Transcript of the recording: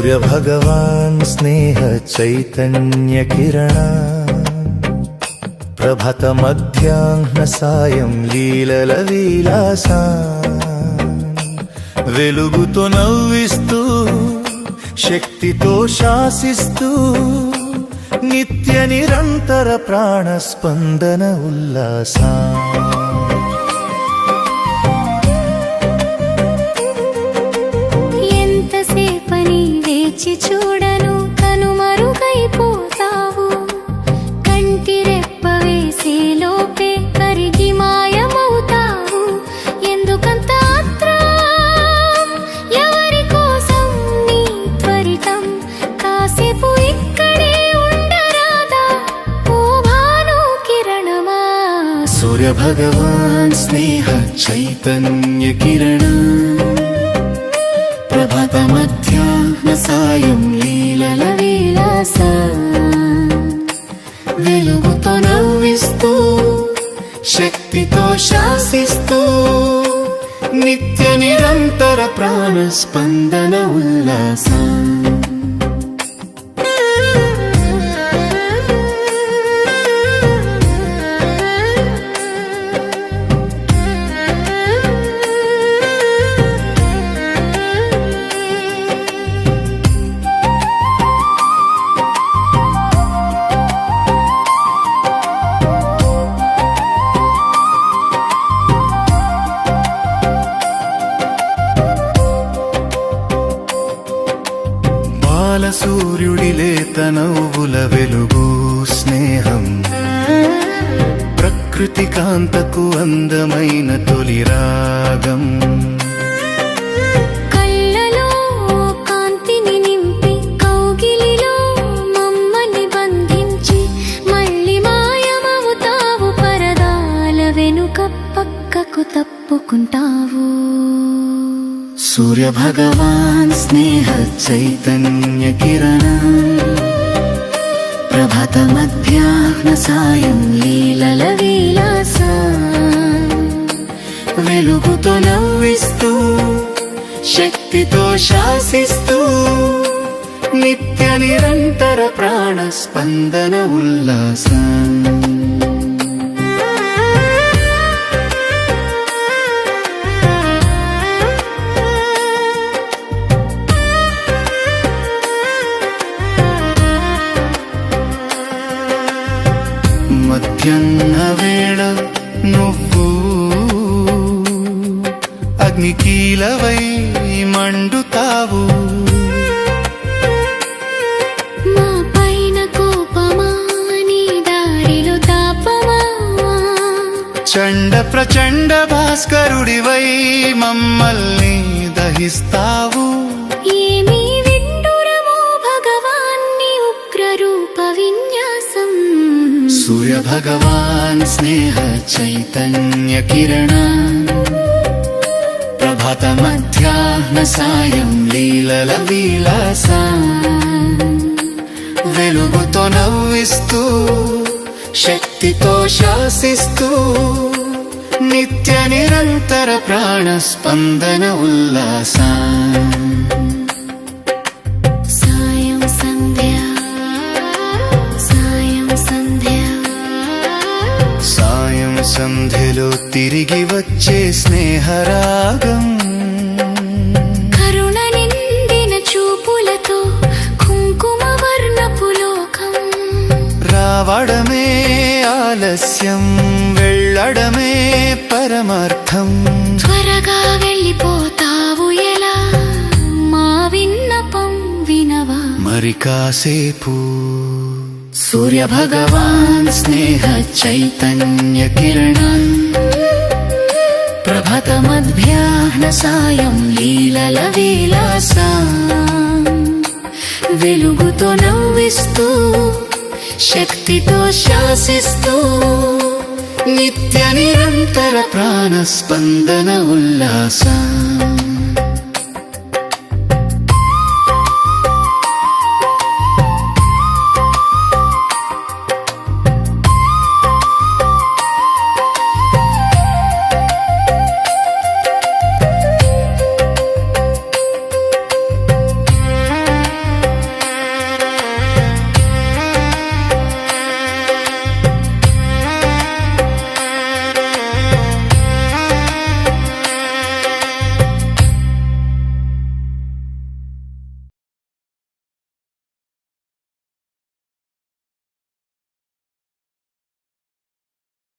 సూర్య భగవాన్ స్నేహ చైతన్య కిరణ ప్రభత మధ్యాహ్న సాయం లీలల విలాసా వెలుగుతో నవ్విస్తూ శక్తితో శాసిస్తూ నిత్య నిరంతర ప్రాణ స్పందన ఉల్లాసా ఎంతసేపని వేచి చూడను కనుమరుగైపోతావు కంటి రెప్ప వేసే లోపే కరిగి మాయమవుతావు ఎందుకంత ఆత్రం ఎవరి కోసం నీ త్వరితం కాసేపు ఇక్కడే ఉండరాదా ఓ భాను కిరణమా సూర్య భగవాన్ స్నేహ చైతన్య కిరణ ప్రభత మధ్యాహ్న సాయం లీలల విలాస వెలుగుతో నవ్విస్తూ శక్తితో శాసిస్తూ నిత్య నిరంతర ప్రాణ స్పందన ఉల్లాస సూర్యుడి లేత నవ్వుల వెలుగు స్నేహం ప్రకృతి కాంతకు అందమైన తొలి రాగం కళ్ళలో కాంతిని నింపి కౌగిలిలో మమ్మల్ని బంధించి మళ్ళీ మాయమవుతావు పరదాల వెనుక పక్కకు తప్పుకుంటావు సూర్య భగవాన్ స్నేహ చైతన్య కిరణ ప్రభత మధ్యాహ్న సాయం లీలల విలాస వెలుగుతో నవ్విస్తూ శక్తితో శాసిస్తూ నిత్య నిరంతర ప్రాణ స్పందన ఉల్లాస మధ్యాహ్న వేళ నువ్వు అగ్నికీలవై మండుతావు మా పైన కోపమా నీ దారిలో తాపమా చండ ప్రచండ భాస్కరుడివై మమ్మల్ని దహిస్తావు ఏమీ విడ్డూరమో భగవాన్ నీ ఉగ్రరూప విన్యాసం సూర్య భగవాన్ స్నేహ చైతన్య కిరణ ప్రభత మధ్యాహ్న సాయం లీలల విలాస వెలుగుతో నవ్విస్తూ శక్తితో శాసిస్తూ నిత్య నిరంతర ప్రాణ స్పందన ఉల్లాస సంధ్యలో తిరిగి వచ్చే స్నేహరాగం కరుణ నిండిన చూపులతో కుంకుమ వర్ణపు లోకం రావడమే ఆలస్యం వెళ్ళడమే పరమార్థం త్వరగా వెళ్ళిపోతావు ఎలా మా విన్నపం వినవా మరి కాసేపు సూర్య భగవాన్ స్నేహ చైతన్య కిరణ ప్రభత మధ్యాహ్న సాయం లీలల విలాస వెలుగుతో నవ్విస్తూ శక్తితో శాసిస్తూ నిత్య నిరంతర ప్రాణ స్పందన ఉల్లాస